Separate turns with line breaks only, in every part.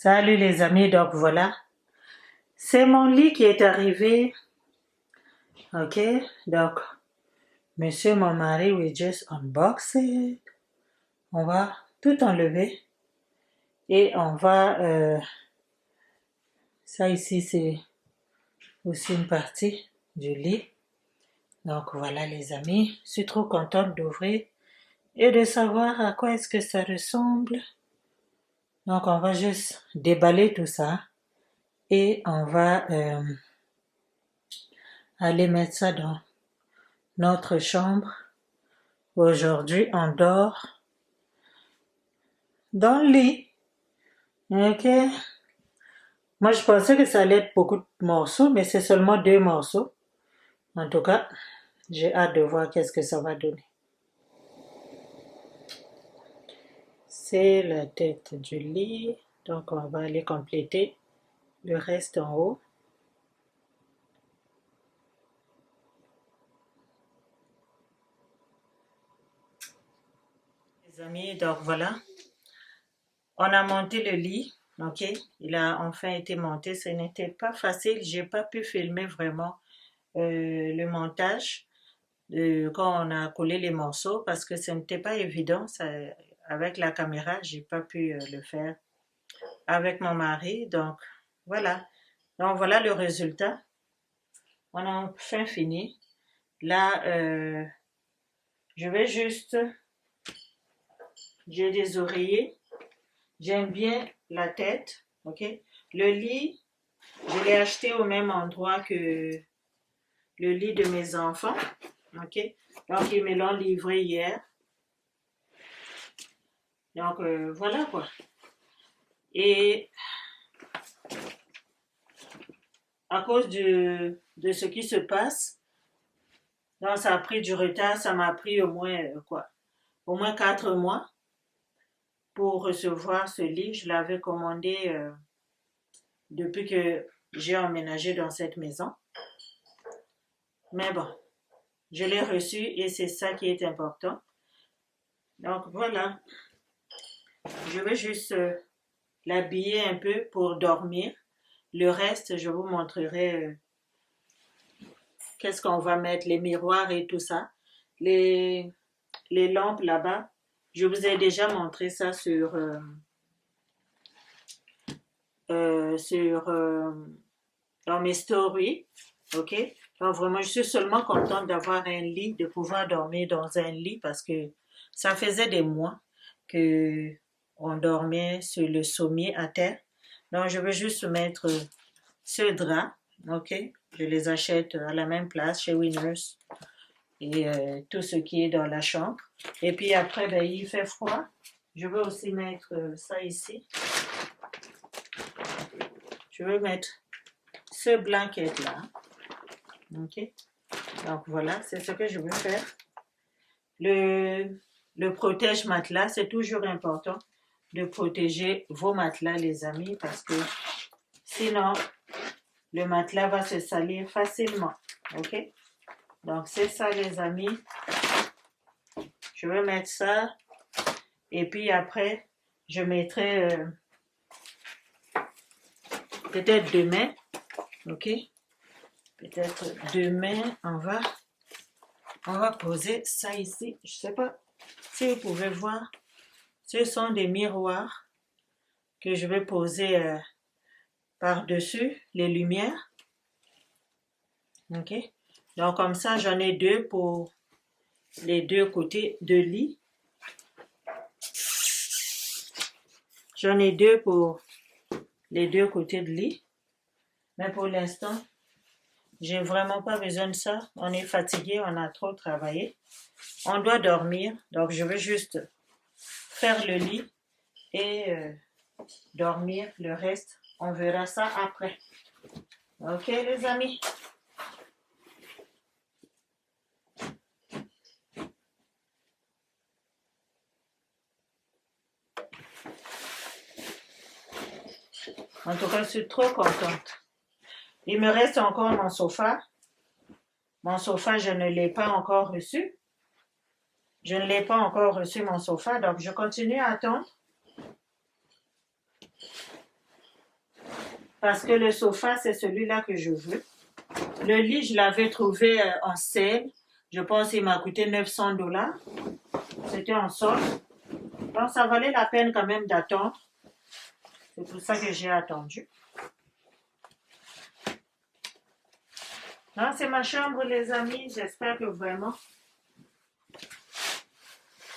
Salut les amis, donc voilà, c'est mon lit qui est arrivé, ok, donc monsieur mon mari will just unbox it, on va tout enlever et on va, ça ici c'est aussi une partie du lit, donc voilà les amis, je suis trop contente d'ouvrir et de savoir à quoi est-ce que ça ressemble, donc on va juste déballer tout ça et on va aller mettre ça dans notre chambre. Aujourd'hui, on dort dans le lit. Ok. Moi, je pensais que ça allait être beaucoup de morceaux, mais c'est seulement 2 morceaux. En tout cas, j'ai hâte de voir qu'est-ce que ça va donner. C'est la tête du lit. Donc, on va aller compléter le reste en haut. Les amis, donc voilà. On a monté le lit. Ok. Il a enfin été monté. Ce n'était pas facile. J'ai pas pu filmer vraiment le montage. Quand on a collé les morceaux parce que ce n'était pas évident avec la caméra, j'ai pas pu le faire avec mon mari, donc voilà le résultat. On a enfin fini. Là, je vais juste, j'ai des oreillers, j'aime bien la tête, ok. Le lit, je l'ai acheté au même endroit que le lit de mes enfants, ok. Donc ils me l'ont livré hier. Donc voilà quoi. Et à cause de ce qui se passe, donc ça a pris du retard, ça m'a pris au moins 4 mois pour recevoir ce lit. Je l'avais commandé depuis que j'ai emménagé dans cette maison. Mais bon, je l'ai reçu et c'est ça qui est important. Donc voilà, je vais juste l'habiller un peu pour dormir. Le reste, je vous montrerai qu'est-ce qu'on va mettre, les miroirs et tout ça. Les lampes là-bas, je vous ai déjà montré ça dans mes stories, ok. Donc vraiment, je suis seulement contente d'avoir un lit, de pouvoir dormir dans un lit parce que ça faisait des mois que on dormait sur le sommier à terre. Donc je veux juste mettre ce drap, ok. Je les achète à la même place chez Winners et tout ce qui est dans la chambre. Et puis après, ben, il fait froid. Je veux aussi mettre ça ici. Je veux mettre ce blanket là. Ok. Donc voilà, c'est ce que je veux faire. Le protège matelas, c'est toujours important de protéger vos matelas, les amis, parce que sinon, le matelas va se salir facilement. Ok. Donc c'est ça, les amis. Je vais mettre ça. Et puis après, je mettrai peut-être demain. Ok. Peut-être demain, on va poser ça ici. Je sais pas si vous pouvez voir. Ce sont des miroirs que je vais poser par-dessus les lumières. Ok. Donc comme ça, j'en ai 2 pour les 2 côtés de lit. J'en ai 2 pour les 2 côtés de lit. Mais pour l'instant, j'ai vraiment pas besoin de ça. On est fatigué, on a trop travaillé. On doit dormir. Donc je vais juste faire le lit et dormir. Le reste, on verra ça après. Ok les amis? En tout cas, je suis trop contente. Il me reste encore mon sofa. Mon sofa, je ne l'ai pas encore reçu. Je ne l'ai pas encore reçu, mon sofa. Donc, je continue à attendre. parce que le sofa, c'est celui-là que je veux. Le lit, je l'avais trouvé en sale. Je pense qu'il m'a coûté 900 $. C'était en solde. Donc, ça valait la peine quand même d'attendre. C'est pour ça que j'ai attendu. Non, c'est ma chambre, les amis. J'espère que vraiment,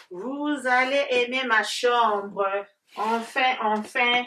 vous allez aimer ma chambre. Enfin, enfin.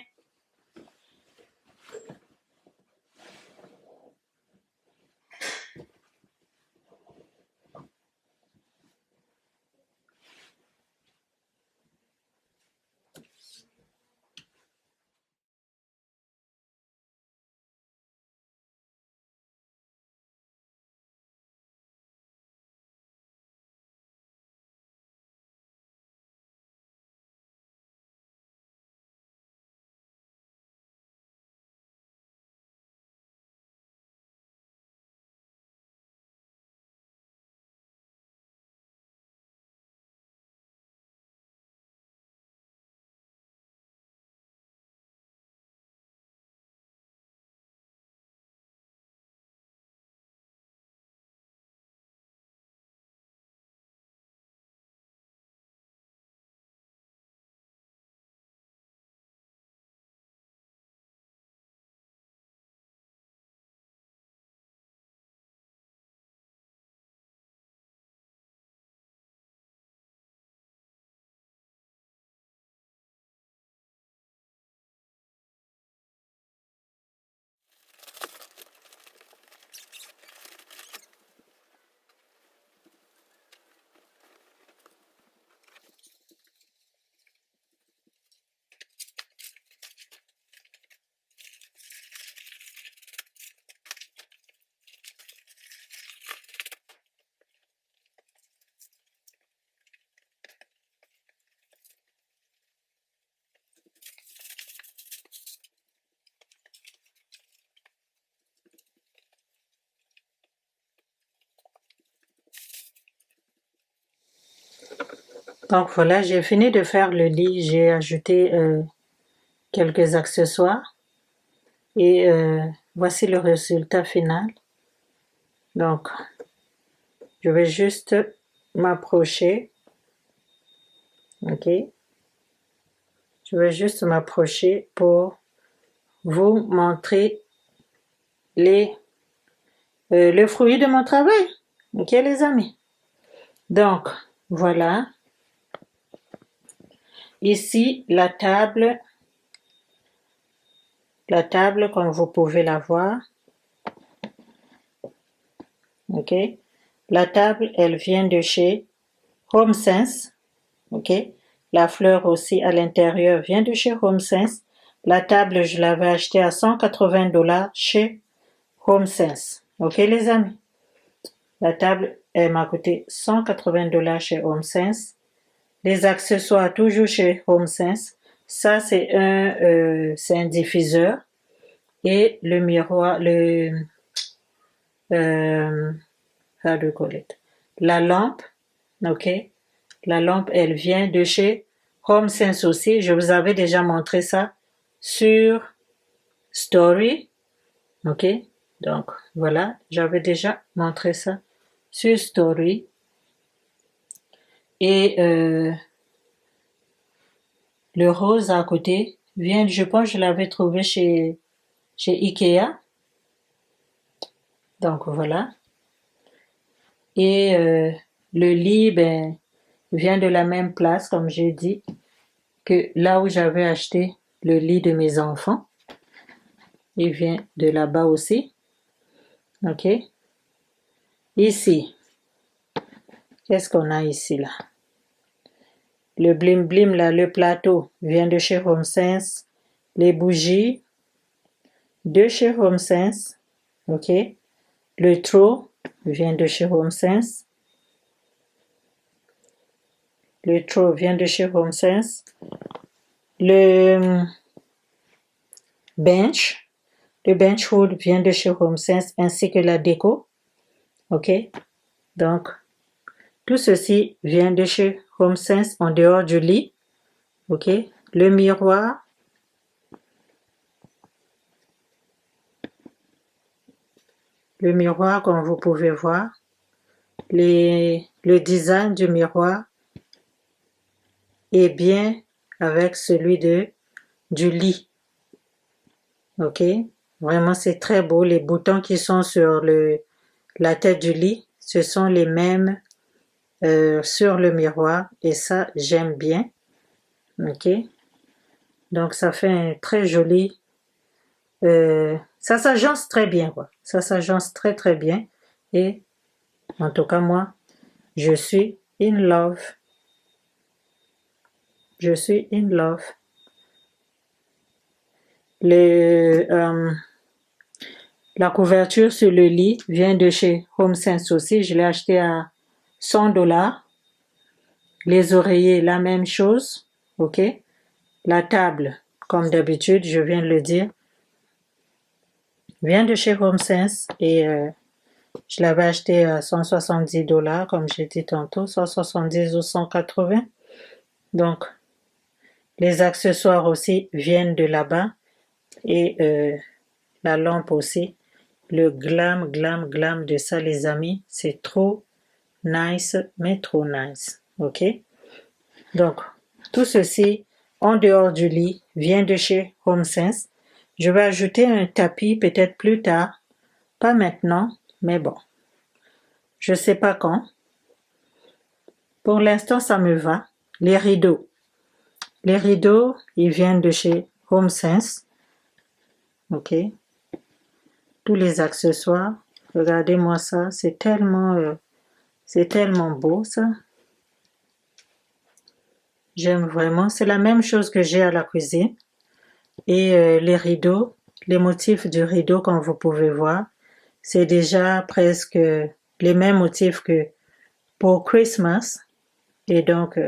Donc voilà, j'ai fini de faire le lit. J'ai ajouté quelques accessoires. Et voici le résultat final. Donc, je vais juste m'approcher. Ok. Je vais juste m'approcher pour vous montrer le fruit de mon travail. Ok, les amis. Donc, voilà. Ici, la table, comme vous pouvez la voir. Ok. La table, elle vient de chez HomeSense. Ok. La fleur aussi à l'intérieur vient de chez HomeSense. La table, je l'avais achetée à 180 $ chez HomeSense. Ok, les amis? La table, elle m'a coûté 180 $ chez HomeSense. Les accessoires, toujours chez HomeSense. Ça, c'est un diffuseur. Et le miroir, how do you call it? La lampe, ok? La lampe, elle vient de chez HomeSense aussi. Je vous avais déjà montré ça sur Story. Ok? Donc, voilà. J'avais déjà montré ça sur Story. Et le rose à côté vient, je pense, je l'avais trouvé chez Ikea. Donc, voilà. Et le lit, ben, vient de la même place, comme j'ai dit, que là où j'avais acheté le lit de mes enfants. Il vient de là-bas aussi. Ok. Ici, qu'est-ce qu'on a ici là? Le blim blim là, le plateau vient de chez HomeSense. Les bougies de chez HomeSense. Ok. Le throw vient de chez HomeSense. Le throw vient de chez HomeSense. Le bench hood vient de chez HomeSense ainsi que la déco. Ok. Donc, tout ceci vient de chez HomeSense en dehors du lit. Ok. Le miroir le miroir, comme vous pouvez voir, le design du miroir est bien avec celui du lit. Ok? Vraiment, c'est très beau. Les boutons qui sont sur la tête du lit, ce sont les mêmes sur le miroir. Et ça, j'aime bien. Ok? Donc, ça fait un très joli... ça s'agence très bien, quoi. Ça s'agence très, très bien. Et, en tout cas, moi, je suis in love. Je suis in love. La couverture sur le lit vient de chez HomeSense aussi. Je l'ai acheté à $100. Les oreillers, la même chose. Ok? La table, comme d'habitude, je viens de le dire, vient de chez HomeSense et je l'avais acheté à $170, comme j'ai dit tantôt, 170 ou 180. Donc, les accessoires aussi viennent de là-bas et la lampe aussi. Le glam, glam, glam de ça, les amis, c'est trop nice, mais trop nice. Ok? Donc, tout ceci, en dehors du lit, vient de chez HomeSense. Je vais ajouter un tapis peut-être plus tard. Pas maintenant, mais bon. Je sais pas quand. Pour l'instant, ça me va. Les rideaux. Les rideaux, ils viennent de chez HomeSense. Ok? Tous les accessoires. Regardez-moi ça. C'est tellement beau, ça. J'aime vraiment. C'est la même chose que j'ai à la cuisine. Et les rideaux, les motifs du rideau, comme vous pouvez voir, c'est déjà presque les mêmes motifs que pour Christmas. Et donc,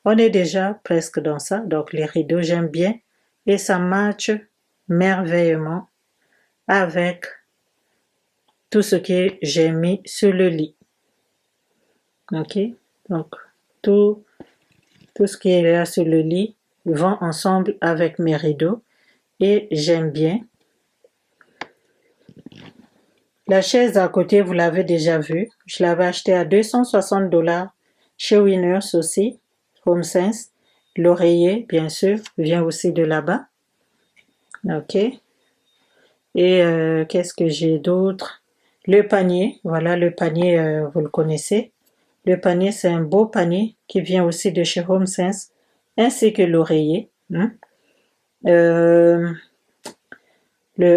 on est déjà presque dans ça. Donc, les rideaux, j'aime bien. Et ça matche merveilleusement avec tout ce que j'ai mis sur le lit. Ok? Donc, tout ce qui est là sur le lit va ensemble avec mes rideaux. Et j'aime bien. La chaise à côté, vous l'avez déjà vue. Je l'avais achetée à $260 chez Winners aussi, HomeSense. L'oreiller, bien sûr, vient aussi de là-bas. Ok. Et qu'est-ce que j'ai d'autre? Le panier, voilà le panier, vous le connaissez. Le panier, c'est un beau panier qui vient aussi de chez HomeSense, ainsi que l'oreiller. Le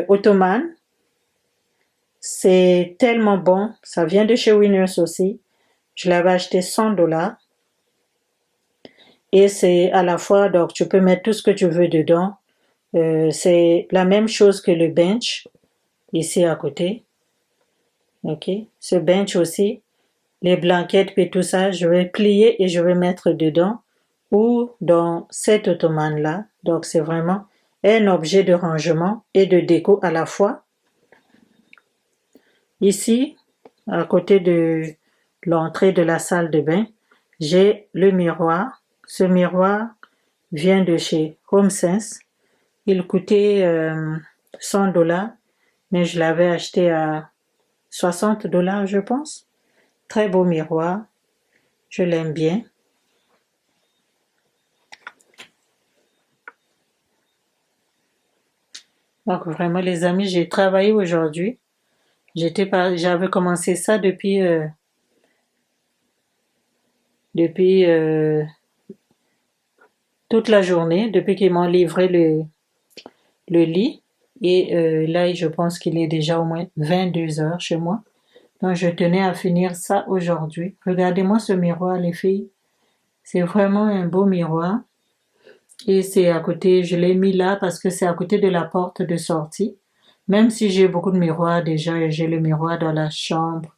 ottoman, c'est tellement bon. Ça vient de chez Winners aussi. Je l'avais acheté $100. Et c'est à la fois, donc tu peux mettre tout ce que tu veux dedans. C'est la même chose que le bench, ici à côté. Ok. Ce bench aussi, les blanquettes et tout ça, je vais plier et je vais mettre dedans ou dans cet ottoman-là. Donc c'est vraiment un objet de rangement et de déco à la fois. Ici, à côté de l'entrée de la salle de bain, j'ai le miroir. Ce miroir vient de chez HomeSense. Il coûtait $100, mais je l'avais acheté à $60, je pense. Très beau miroir. Je l'aime bien. Donc vraiment, les amis, j'ai travaillé aujourd'hui. J'avais commencé ça depuis toute la journée, depuis qu'ils m'ont livré le lit. Et là, je pense qu'il est déjà au moins 22 heures chez moi. Donc, je tenais à finir ça aujourd'hui. Regardez-moi ce miroir, les filles. C'est vraiment un beau miroir. Et c'est à côté, je l'ai mis là parce que c'est à côté de la porte de sortie. Même si j'ai beaucoup de miroirs déjà, j'ai le miroir dans la chambre,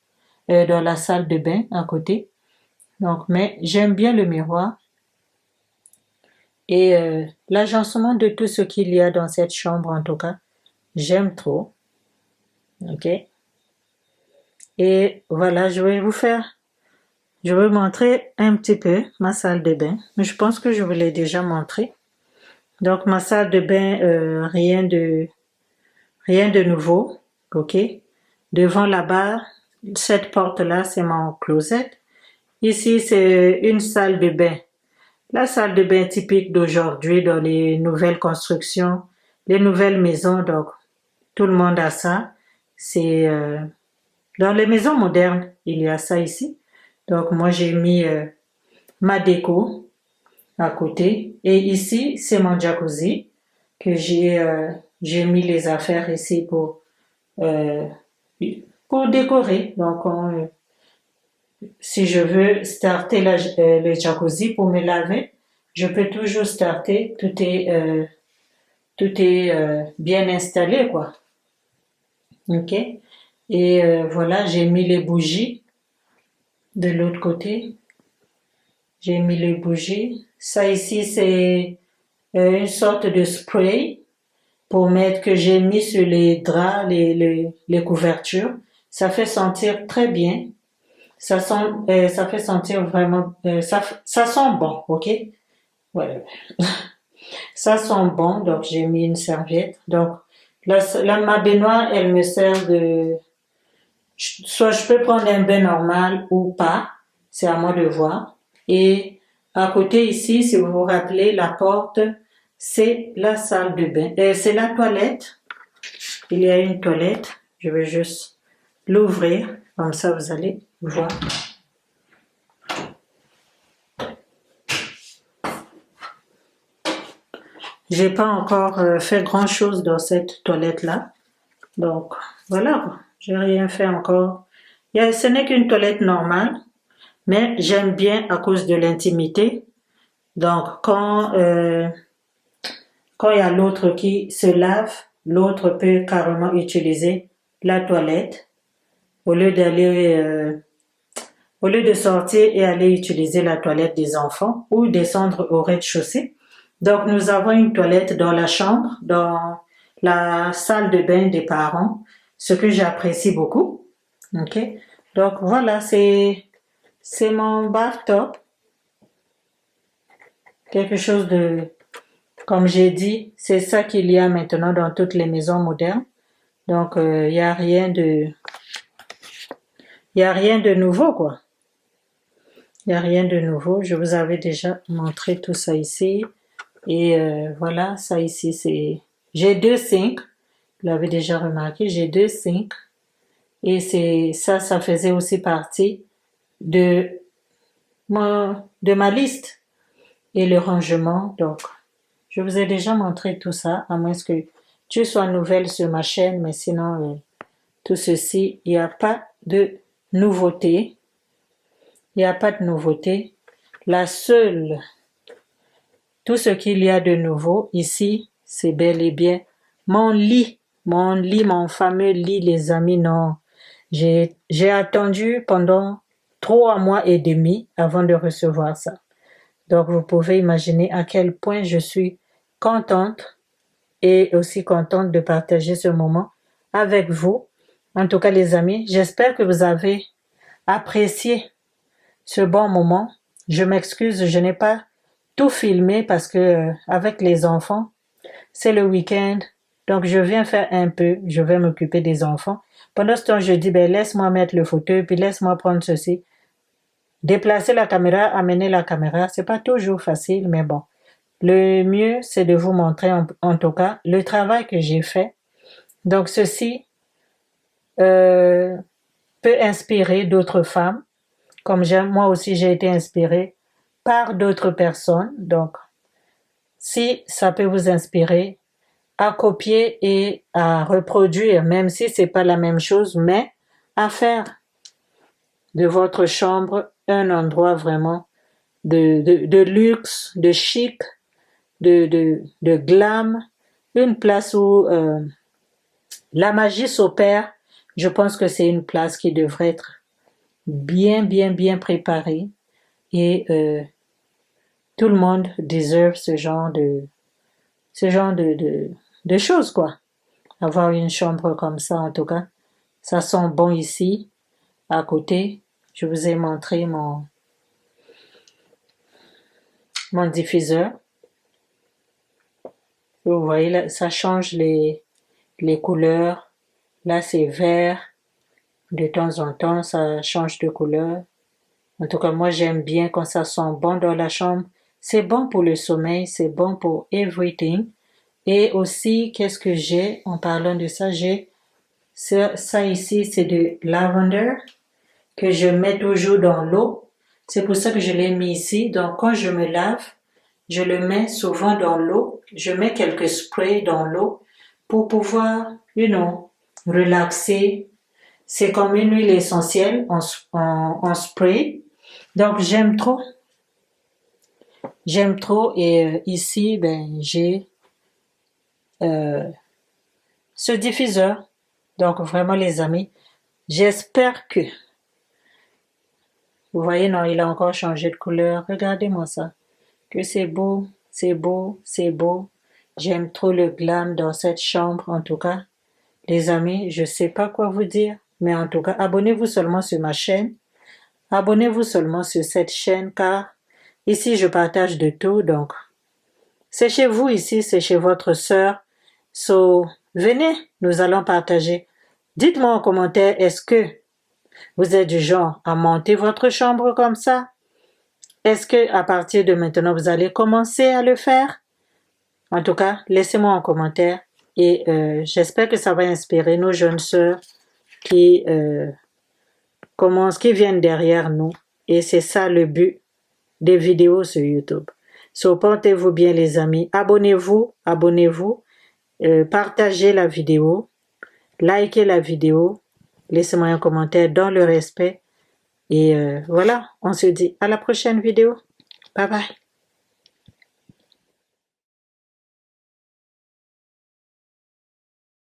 dans la salle de bain à côté. Donc, mais j'aime bien le miroir. Et l'agencement de tout ce qu'il y a dans cette chambre, en tout cas, j'aime trop. Ok. Et voilà, je vais vous montrer un petit peu ma salle de bain. Mais je pense que je vous l'ai déjà montré. Donc, ma salle de bain, rien de nouveau. Ok. Devant là-bas, cette porte-là, c'est mon closet. Ici, c'est une salle de bain. La salle de bain typique d'aujourd'hui dans les nouvelles constructions, les nouvelles maisons, donc tout le monde a ça. C'est dans les maisons modernes, il y a ça ici. Donc moi j'ai mis ma déco à côté et ici c'est mon jacuzzi que j'ai mis les affaires ici euh, pour décorer. Donc si je veux starter le jacuzzi pour me laver, je peux toujours starter. Tout est bien installé, quoi. Ok. Et voilà, j'ai mis les bougies de l'autre côté. J'ai mis les bougies. Ça ici, c'est une sorte de spray pour mettre que j'ai mis sur les draps, les couvertures. Ça fait sentir très bien. Ça fait sentir vraiment, ça sent bon, ok? Voilà. Ça sent bon, donc j'ai mis une serviette. Donc, ma baignoire, elle me sert soit je peux prendre un bain normal ou pas. C'est à moi de voir. Et à côté ici, si vous vous rappelez, la porte, c'est la salle de bain. C'est la toilette. Il y a une toilette. Je vais juste l'ouvrir. Comme ça, vous allez voir. J'ai pas encore fait grand chose dans cette toilette-là. Donc, voilà. J'ai rien fait encore. Ce n'est qu'une toilette normale. Mais j'aime bien à cause de l'intimité. Donc, quand il y a l'autre qui se lave, l'autre peut carrément utiliser la toilette au lieu au lieu de sortir et aller utiliser la toilette des enfants ou descendre au rez-de-chaussée. Donc, nous avons une toilette dans la chambre, dans la salle de bain des parents, ce que j'apprécie beaucoup. Ok. Donc, voilà, c'est mon bathtub. Quelque chose de, comme j'ai dit, c'est ça qu'il y a maintenant dans toutes les maisons modernes. Donc, il y a rien de nouveau, quoi. Il y a rien de nouveau. Je vous avais déjà montré tout ça ici. Et voilà, ça ici, j'ai 2 sinks. Vous l'avez déjà remarqué, j'ai 2 sinks. Et ça faisait aussi partie de ma liste. Et le rangement, donc, je vous ai déjà montré tout ça, à moins que tu sois nouvelle sur ma chaîne, mais sinon, tout ceci, il n'y a pas de nouveauté. Il n'y a pas de nouveauté. Tout ce qu'il y a de nouveau ici, c'est bel et bien mon lit, mon fameux lit, les amis, non. J'ai attendu pendant 3 mois et demi avant de recevoir ça. Donc, vous pouvez imaginer à quel point je suis contente et aussi contente de partager ce moment avec vous. En tout cas, les amis, j'espère que vous avez apprécié ce bon moment. Je m'excuse, je n'ai pas tout filmé parce que avec les enfants, c'est le week-end. Donc, je viens faire un peu, je vais m'occuper des enfants. Pendant ce temps, je dis, laisse-moi mettre le fauteuil, puis laisse-moi prendre ceci. Déplacer la caméra, amener la caméra, c'est pas toujours facile, mais bon. Le mieux, c'est de vous montrer en tout cas le travail que j'ai fait. Donc, ceci peut inspirer d'autres femmes, comme moi aussi j'ai été inspirée par d'autres personnes. Donc, si ça peut vous inspirer à copier et à reproduire, même si c'est pas la même chose, mais à faire de votre chambre un endroit vraiment de luxe, de chic, de glam, une place où la magie s'opère. Je pense que c'est une place qui devrait être bien, bien, bien préparée et tout le monde déserve ce genre de choses, quoi. Avoir une chambre comme ça, en tout cas. Ça sent bon ici, à côté. Je vous ai montré mon diffuseur. Vous voyez, là, ça change les couleurs. Là, c'est vert. De temps en temps, ça change de couleur. En tout cas, moi, j'aime bien quand ça sent bon dans la chambre. C'est bon pour le sommeil, c'est bon pour everything. Et aussi, qu'est-ce que j'ai en parlant de ça? J'ai ça ici, c'est de lavender que je mets toujours dans l'eau. C'est pour ça que je l'ai mis ici. Donc, quand je me lave, je le mets souvent dans l'eau. Je mets quelques sprays dans l'eau pour pouvoir, relaxer. C'est comme une huile essentielle en spray. Donc, j'aime trop. J'aime trop. Et ici, j'ai ce diffuseur. Donc, vraiment, les amis, j'espère que... Vous voyez, non, il a encore changé de couleur. Regardez-moi ça. Que c'est beau, c'est beau, c'est beau. J'aime trop le glam dans cette chambre, en tout cas. Les amis, je sais pas quoi vous dire, mais en tout cas, abonnez-vous seulement sur ma chaîne. Abonnez-vous seulement sur cette chaîne, car ici, je partage de tout, donc c'est chez vous ici, c'est chez votre sœur. So, venez, nous allons partager. Dites-moi en commentaire, est-ce que vous êtes du genre à monter votre chambre comme ça? Est-ce que à partir de maintenant, vous allez commencer à le faire? En tout cas, laissez-moi en commentaire et j'espère que ça va inspirer nos jeunes sœurs qui qui viennent derrière nous. Et c'est ça le but des vidéos sur YouTube. So, portez-vous bien les amis. Abonnez-vous, partagez la vidéo, likez la vidéo, laissez-moi un commentaire dans le respect. Et voilà, on se dit à la prochaine vidéo. Bye bye.